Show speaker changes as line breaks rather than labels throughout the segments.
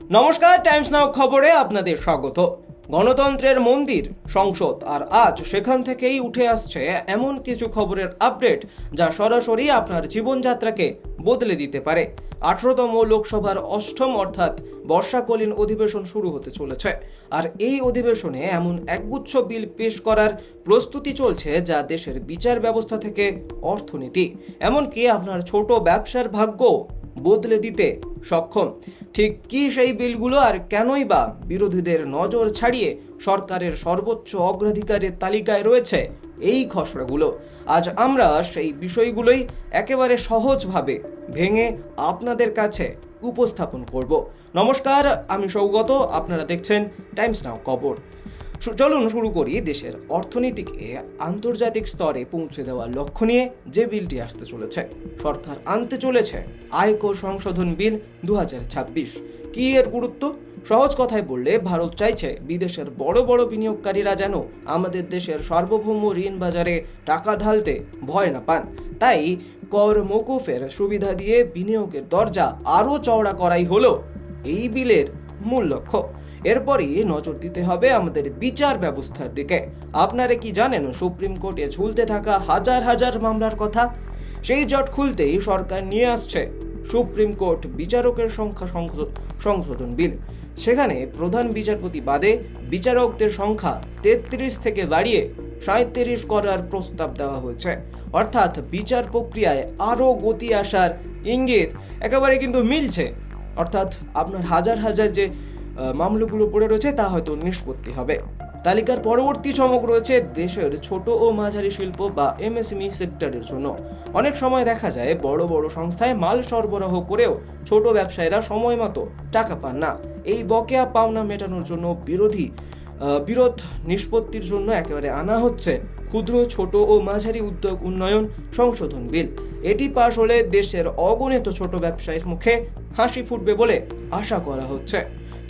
নমস্কার, টাইমস নাও খবরে আপনাদের স্বাগত। গণতন্ত্রের মন্দির সংসদ, আর আজ সেখান থেকেই উঠে আসছে এমন কিছু খবরের আপডেট যা সরাসরি আপনার জীবনযাত্রাকে বদলে দিতে পারে। 18তম লোকসভার অষ্টম অর্থাৎ বর্ষাকালীন অধিবেশন শুরু হতে চলেছে, আর এই অধিবেশনে এমন একগুচ্ছ বিল পেশ করার প্রস্তুতি চলছে যা দেশের বিচার ব্যবস্থা থেকে অর্থনীতি, এমনকি আপনার ছোট ব্যবসার ভাগ্য বদলে দিতে সক্ষম। ঠিক কি সেই বিলগুলো, আর কেনই বা বিরোধীদের নজর ছাড়িয়ে সরকারের সর্বোচ্চ অগ্রাধিকারের তালিকায় রয়েছে এই খসড়াগুলো, আজ আমরা সেই বিষয়গুলোই একেবারে সহজভাবে ভেঙে আপনাদের কাছে উপস্থাপন করব। নমস্কার, আমি সৌগত, আপনারা দেখছেন টাইমস নাও খবর। চলুন শুরু করি দেশের অর্থনীতিকে আন্তর্জাতিক স্তরে পৌঁছে দেওয়ার লক্ষ্য নিয়ে যে বিলটি আসতে চলেছে। সরকার আনতে চলেছে আয়কর সংশোধন বিল 2026। কি এর গুরুত্ব? সহজ কথায় বললে, ভারত চাইছে বিদেশের বড় বড় বিনিয়োগকারীরা যেন আমাদের দেশের সার্বভৌম ঋণ বাজারে টাকা ঢালতে ভয় না পান। তাই কর মকুফের সুবিধা দিয়ে বিনিয়োগের দরজা আরও চওড়া করাই হলো এই বিলের মূল লক্ষ্য। এরপরই নজর দিতে হবে আমাদের বিচার ব্যবস্থার দিকে। আপনারা কি জানেন সুপ্রিম কোর্টে ঝুলতে থাকা হাজার হাজার মামলার কথা? সেই জট খুলতেই সরকার নিয়ে আসছে সুপ্রিম কোর্ট বিচারকের সংখ্যা সংশোধন বিল। সেখানে প্রধান বিচারপতি বাদে বিচারকদের সংখ্যা 33 থেকে বাড়িয়ে 37 করার প্রস্তাব দেওয়া হয়েছে। অর্থাৎ বিচার প্রক্রিয়ায় আরও গতি আসার ইঙ্গিত একেবারে কিন্তু মিলছে। অর্থাৎ আপনার হাজার হাজার যে মামলাগুলো পড়ে রয়েছে তা হয়তো নিষ্পত্তি হবে। তালিকার পরবর্তী চমক রয়েছে দেশের ছোট ও মাঝারি শিল্প বা এমএসএমই সেক্টরের জন্য। অনেক সময় দেখা যায় বড় বড় সংস্থায় মাল সরবরাহ করেও ছোট ব্যবসায়ীরা সময় মতো টাকা পান না। এই বকেয়া পাওনা মেটানোর জন্য বিরোধ নিষ্পত্তির জন্য একেবারে আনা হচ্ছে ক্ষুদ্র, ছোট ও মাঝারি উদ্যোগ উন্নয়ন সংশোধন বিল। এটি পাশ হলে দেশের অগণিত ছোট ব্যবসায়ীর মুখে হাসি ফুটবে বলে আশা করা হচ্ছে।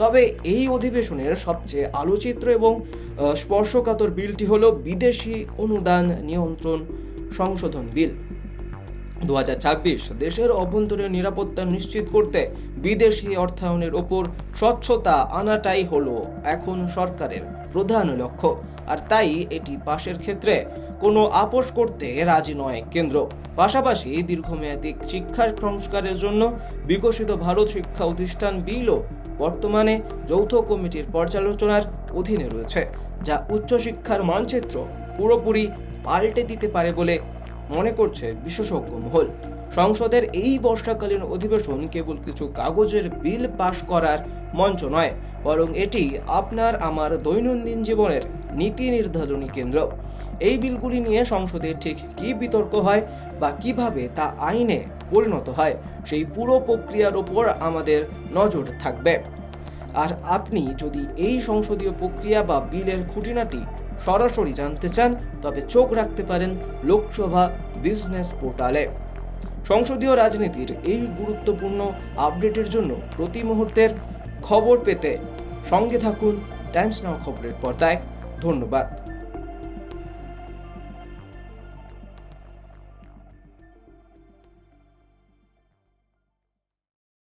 তবে এই অধিবেশনের সবচেয়ে আলোচিত এবং স্পর্শকাতর বিলটি হলো বিদেশি অনুদান নিয়ন্ত্রণ সংশোধন বিল 2026। দেশের অভ্যন্তরীণ নিরাপত্তা নিশ্চিত করতে বিদেশি অর্থায়নের ওপর স্বচ্ছতা আনাটাই হলো এখন সরকারের প্রধান লক্ষ্য। আর তাই এটি পাশের ক্ষেত্রে কোনো আপোষ করতে রাজি নয় কেন্দ্র। পাশাপাশি দীর্ঘমেয়াদী শিক্ষার সংস্কারের জন্য বিকশিত ভারত শিক্ষা প্রতিষ্ঠান বিলও বর্তমানে যৌথ কমিটির পর্যালোচনার অধীনে রয়েছে, যা উচ্চশিক্ষার মানচিত্র পুরোপুরি পাল্টে দিতে পারে বলে মনে করছে বিশেষজ্ঞ মহল। সংসদের এই বর্ষাকালীন অধিবেশন কেবল কিছু কাগজের বিল পাশ করার মঞ্চ নয়, বরং এটি আপনার আমার দৈনন্দিন জীবনের নীতি নির্ধারণী কেন্দ্র। এই বিলগুলি নিয়ে সংসদে ঠিক কী বিতর্ক হয় বা কিভাবে তা আইনে পরিণত হয়, সেই পুরো প্রক্রিয়ার ওপর আমাদের নজর থাকবে। আর আপনি যদি এই সংসদীয় প্রক্রিয়া বা বিলের খুঁটিনাটি সরাসরি জানতে চান, তবে চোখ রাখতে পারেন লোকসভা বিজনেস পোর্টালে। সংসদীয় রাজনীতির এই গুরুত্বপূর্ণ আপডেটের জন্য প্রতি মুহূর্তের খবর পেতে সঙ্গে থাকুন টাইমস নাও খবরের পর্দায়। ধন্যবাদ।